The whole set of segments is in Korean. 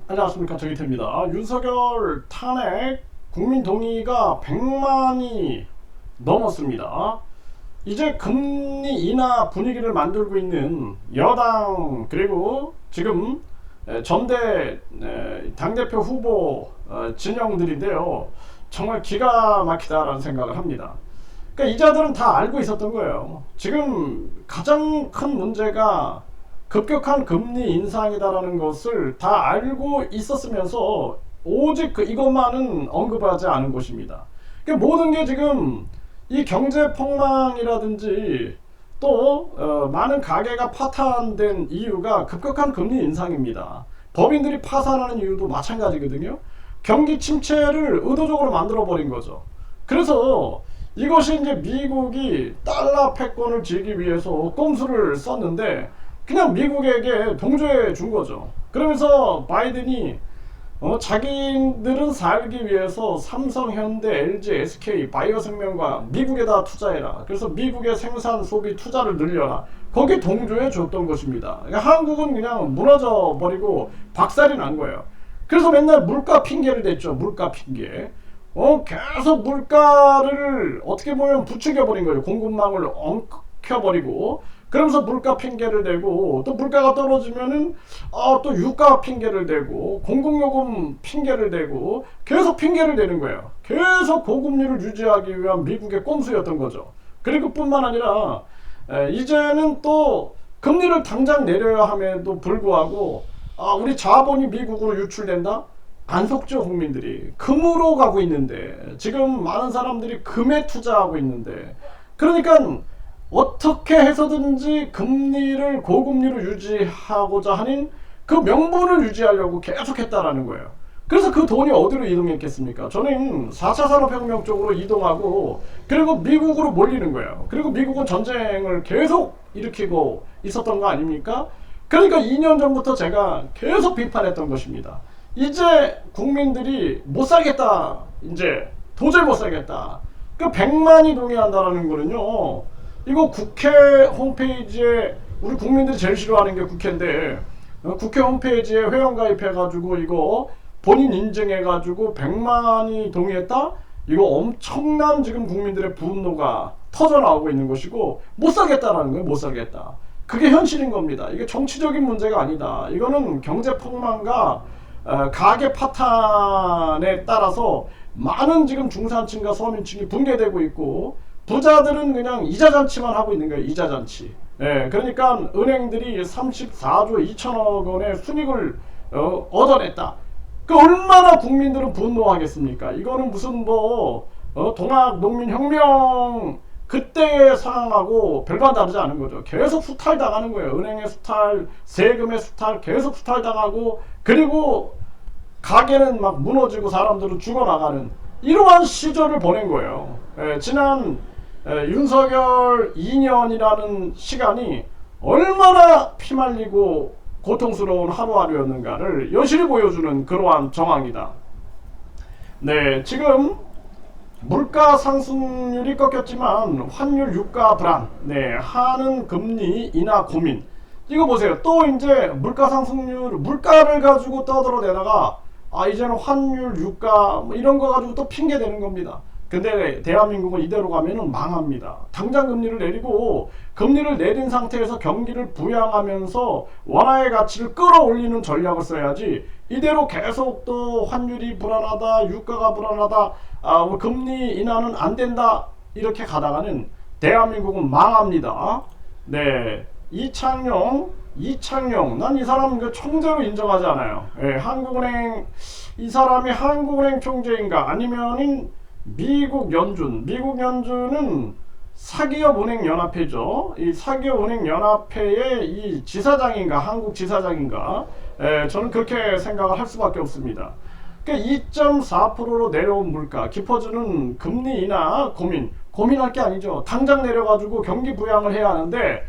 안녕하십니까, 정의태입니다. 윤석열 탄핵 국민 동의가 100만이 넘었습니다. 이제 금리 인하 분위기를 만들고 있는 여당, 그리고 지금 전대 당대표 후보 진영들인데요, 정말 기가 막히다라는 생각을 합니다. 그러니까 이자들은 다 알고 있었던 거예요. 지금 가장 큰 문제가 급격한 금리 인상이다라는 것을 다 알고 있었으면서 오직 이것만은 언급하지 않은 것입니다. 그러니까 모든 게 지금 이 경제 폭망이라든지 또 많은 가게가 파탄된 이유가 급격한 금리 인상입니다. 법인들이 파산하는 이유도 마찬가지거든요. 경기 침체를 의도적으로 만들어 버린 거죠. 그래서 이것이 이제 미국이 달러 패권을 쥐기 위해서 꼼수를 썼는데 그냥 미국에게 동조해 준 거죠. 그러면서 바이든이 자기들은 살기 위해서 삼성, 현대, LG, SK, 바이오생명과 미국에다 투자해라. 그래서 미국의 생산, 소비, 투자를 늘려라. 거기에 동조해 줬던 것입니다. 그러니까 한국은 그냥 무너져 버리고 박살이 난 거예요. 그래서 맨날 물가 핑계를 댔죠. 물가 핑계. 계속 물가를 어떻게 보면 부추겨 버린 거예요. 공급망을 엉켜버리고. 그러면서 물가 핑계를 대고, 또 물가가 떨어지면은 또 유가 핑계를 대고, 공공요금 핑계를 대고, 계속 핑계를 대는 거예요. 계속 고금리를 유지하기 위한 미국의 꼼수였던 거죠. 그리고 뿐만 아니라 이제는 또 금리를 당장 내려야 함에도 불구하고 우리 자본이 미국으로 유출된다? 안 속죠. 국민들이 금으로 가고 있는데, 지금 많은 사람들이 금에 투자하고 있는데, 그러니까 어떻게 해서든지 금리를 고금리로 유지하고자 하는 그 명분을 유지하려고 계속했다라는 거예요. 그래서 그 돈이 어디로 이동했겠습니까? 저는 4차 산업혁명 쪽으로 이동하고, 그리고 미국으로 몰리는 거예요. 그리고 미국은 전쟁을 계속 일으키고 있었던 거 아닙니까? 그러니까 2년 전부터 제가 계속 비판했던 것입니다. 이제 국민들이 못 살겠다. 이제 도저히 못 살겠다. 그 100만이 동의한다라는 거는요, 이거 국회 홈페이지에, 우리 국민들이 제일 싫어하는 게 국회인데, 국회 홈페이지에 회원가입해가지고 이거 본인 인증해가지고 100만이 동의했다? 이거 엄청난 지금 국민들의 분노가 터져나오고 있는 것이고, 못 살겠다라는 거예요. 못 살겠다. 그게 현실인 겁니다. 이게 정치적인 문제가 아니다. 이거는 경제 폭망과 가계 파탄에 따라서 많은 지금 중산층과 서민층이 붕괴되고 있고, 부자들은 그냥 이자 잔치만 하고 있는 거예요. 이자 잔치. 그러니까 은행들이 34조 2천억 원의 순익을 얻어냈다. 그 얼마나 국민들은 분노하겠습니까? 이거는 무슨 동학 농민혁명 그때의 상황하고 별반 다르지 않은 거죠. 계속 수탈 당하는 거예요. 은행의 수탈, 세금의 수탈, 계속 수탈 당하고, 그리고 가게는 막 무너지고 사람들은 죽어나가는 이러한 시절을 보낸 거예요. 지난 윤석열 2년이라는 시간이 얼마나 피말리고 고통스러운 하루하루였는가를 여실히 보여주는 그러한 정황이다. 네, 지금 물가 상승률이 꺾였지만 환율 유가 불안, 하는 금리 인하 고민. 이거 보세요. 또 이제 물가 상승률, 물가를 가지고 떠들어대다가 이제는 환율 유가 이런 거 가지고 또 핑계 대는 겁니다. 근데 대한민국은 이대로 가면은 망합니다. 당장 금리를 내리고, 금리를 내린 상태에서 경기를 부양하면서 원화의 가치를 끌어올리는 전략을 써야지, 이대로 계속 또 환율이 불안하다, 유가가 불안하다, 금리 인하는 안 된다 이렇게 가다가는 대한민국은 망합니다. 네, 이창용 난 이 사람 그 총재로 인정하지 않아요. 한국은행, 이 사람이 한국은행 총재인가 아니면은 미국 연준은 사기업 은행 연합회죠. 이 사기업 은행 연합회의 이 지사장인가, 한국 지사장인가, 저는 그렇게 생각을 할 수밖에 없습니다. 그러니까 2.4%로 내려온 물가, 깊어지는 금리 인하 고민할 게 아니죠. 당장 내려가지고 경기 부양을 해야 하는데,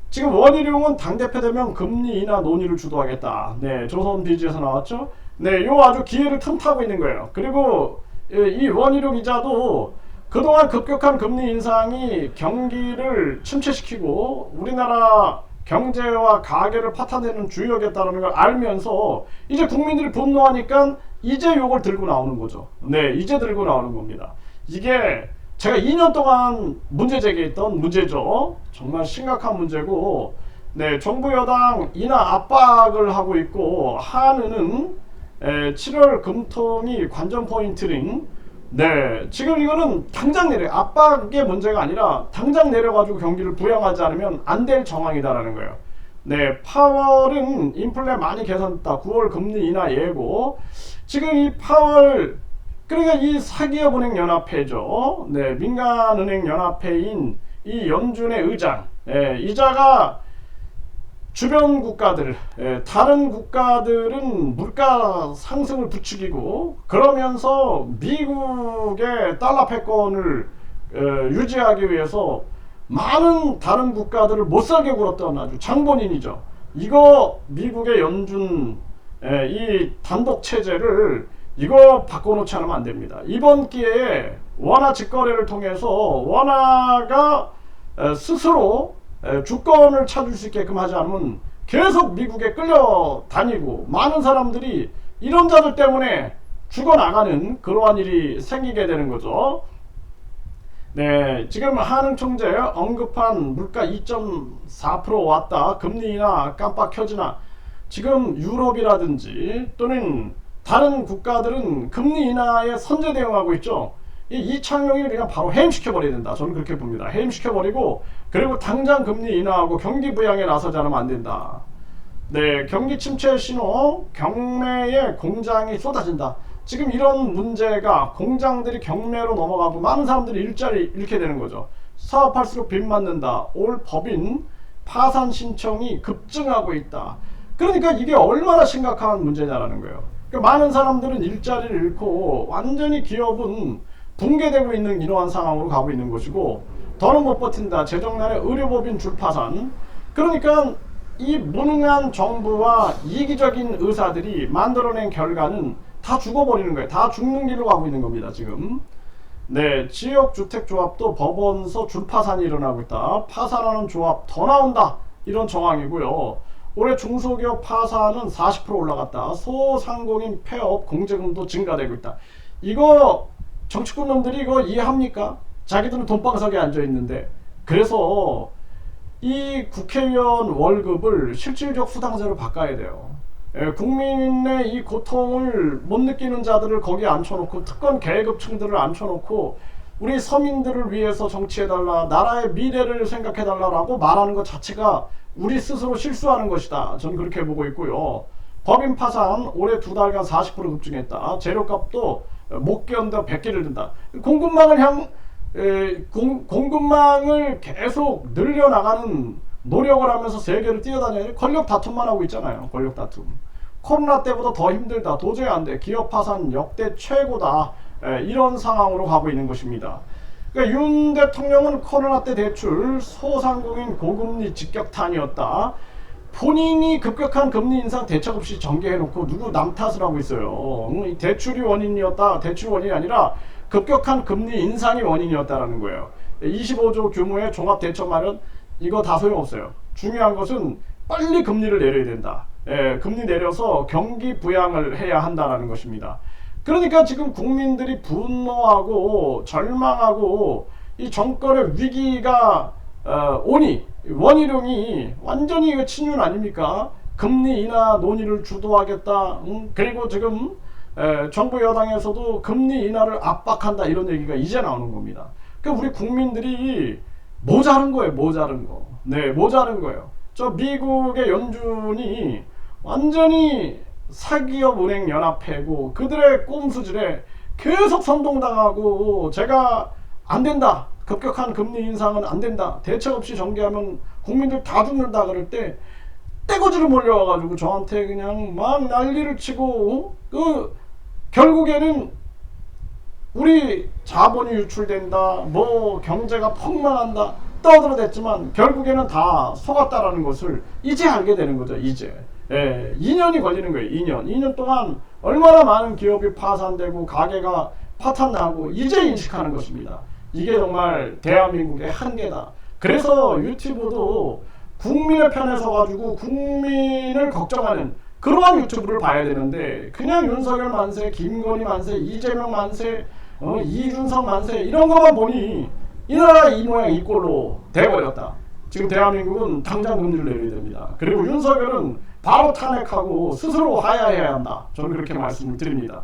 지금 원희룡은 당대표 되면 금리 인하 논의를 주도하겠다. 네, 조선비즈에서 나왔죠. 네, 요 아주 기회를 틈타고 있는 거예요. 그리고 이 원희룡 기자도 그동안 급격한 금리 인상이 경기를 침체시키고 우리나라 경제와 가계를 파탄내는 주역이었다는 걸 알면서 이제 국민들이 분노하니까 이제 요걸 들고 나오는 거죠. 네, 이제 들고 나오는 겁니다. 이게 제가 2년 동안 문제 제기했던 문제죠. 정말 심각한 문제고, 네, 정부 여당 인하 압박을 하고 있고, 한은은 7월 금통이 관전 포인트링. 네, 지금 이거는 당장 내려, 압박의 문제가 아니라 당장 내려가지고 경기를 부양하지 않으면 안 될 정황이다라는 거예요. 네, 파월은 인플레 많이 개선됐다. 9월 금리 인하 예고. 지금 이 파월, 그러니까 이 사기업은행 연합회죠. 네, 민간은행 연합회인 이 연준의 의장, 이자가 주변 국가들, 다른 국가들은 물가 상승을 부추기고 그러면서 미국의 달러 패권을 유지하기 위해서 많은 다른 국가들을 못살게 굴었던 아주 장본인이죠. 이거 미국의 연준 이 단독 체제를 이거 바꿔놓지 않으면 안 됩니다. 이번 기회에 원화 직거래를 통해서 원화가 스스로 주권을 찾을 수 있게끔 하지 않으면 계속 미국에 끌려다니고 많은 사람들이 이런 자들 때문에 죽어나가는 그러한 일이 생기게 되는 거죠. 네, 지금 한흥 총재 언급한 물가 2.4% 왔다. 금리 인하 깜빡 켜지나. 지금 유럽이라든지 또는 다른 국가들은 금리 인하에 선제 대응하고 있죠. 이 창용이 그냥 바로 해임시켜 버려야 된다. 저는 그렇게 봅니다. 해임시켜 버리고 그리고 당장 금리 인하하고 경기 부양에 나서지 않으면 안 된다. 네, 경기 침체 신호, 경매에 공장이 쏟아진다. 지금 이런 문제가 공장들이 경매로 넘어가고 많은 사람들이 일자리 잃게 되는 거죠. 사업할수록 빚 맞는다. 올 법인 파산 신청이 급증하고 있다. 그러니까 이게 얼마나 심각한 문제냐라는 거예요. 그러니까 많은 사람들은 일자리를 잃고 완전히 기업은 붕괴되고 있는 이러한 상황으로 가고 있는 것이고, 더는 못 버틴다. 재정난의 의료법인 줄파산. 그러니까 이 무능한 정부와 이기적인 의사들이 만들어낸 결과는 다 죽어버리는 거예요. 다 죽는 길로 가고 있는 겁니다, 지금. 네, 지역주택조합도 법원서 줄파산이 일어나고 있다. 파산하는 조합 더 나온다. 이런 정황이고요. 올해 중소기업 파산은 40% 올라갔다. 소상공인 폐업 공제금도 증가되고 있다. 이거 정치권 놈들이 이거 이해합니까? 자기들은 돈방석에 앉아있는데. 그래서 이 국회의원 월급을 실질적 수당제로 바꿔야 돼요. 국민의 이 고통을 못 느끼는 자들을 거기에 앉혀놓고 특권 계급층들을 앉혀놓고 우리 서민들을 위해서 정치해달라, 나라의 미래를 생각해달라라고 말하는 것 자체가 우리 스스로 실수하는 것이다. 저는 그렇게 보고 있고요. 법인 파산 올해 2달간 40% 급증했다. 재료값도 못 견뎌 100개를 든다. 공급망을 계속 늘려나가는 노력을 하면서 세계를 뛰어다녀요. 권력 다툼만 하고 있잖아요. 권력 다툼. 코로나 때보다 더 힘들다. 도저히 안 돼. 기업 파산 역대 최고다. 이런 상황으로 가고 있는 것입니다. 그러니까 윤 대통령은 코로나 때 대출 소상공인 고금리 직격탄이었다. 본인이 급격한 금리 인상 대책 없이 전개해놓고 누구 남 탓을 하고 있어요. 대출이 원인이었다. 대출 원인이 아니라 급격한 금리 인상이 원인이었다라는 거예요. 25조 규모의 종합대책 마련, 이거 다 소용없어요. 중요한 것은 빨리 금리를 내려야 된다. 금리 내려서 경기 부양을 해야 한다는 것입니다. 그러니까 지금 국민들이 분노하고 절망하고 이 정권의 위기가 오니 원희룡이 완전히 친윤 아닙니까? 금리 인하 논의를 주도하겠다. 그리고 지금 정부 여당에서도 금리 인하를 압박한다 이런 얘기가 이제 나오는 겁니다. 그러니까 우리 국민들이 모자른 거예요. 모자른 거. 네, 모자른 거예요. 저 미국의 연준이 완전히 사기업 은행 연합회고 그들의 꼼수질에 계속 선동당하고 제가 안 된다. 급격한 금리 인상은 안 된다. 대책 없이 전개하면 국민들 다 죽는다 그럴 때 떼거지로 몰려와가지고 저한테 그냥 막 난리를 치고 결국에는 우리 자본이 유출된다. 뭐 경제가 폭망한다. 떠들어댔지만 결국에는 다 속았다라는 것을 이제 알게 되는 거죠. 이제 2년이 걸리는 거예요. 2년 동안 얼마나 많은 기업이 파산되고 가게가 파탄나고 이제 인식하는 것입니다. 이게 정말 대한민국의 한계다. 그래서 유튜브도 국민의 편에 서가지고 국민을 걱정하는 그러한 유튜브를 봐야 되는데 그냥 윤석열 만세, 김건희 만세, 이재명 만세, 이준석 만세 이런 것만 보니 이 나라 이 모양 이 꼴로 돼버렸다. 지금 대한민국은 당장 금지를 내려야 됩니다. 그리고 윤석열은 바로 탄핵하고 스스로 하야해야 한다. 저는 그렇게 말씀을 드립니다.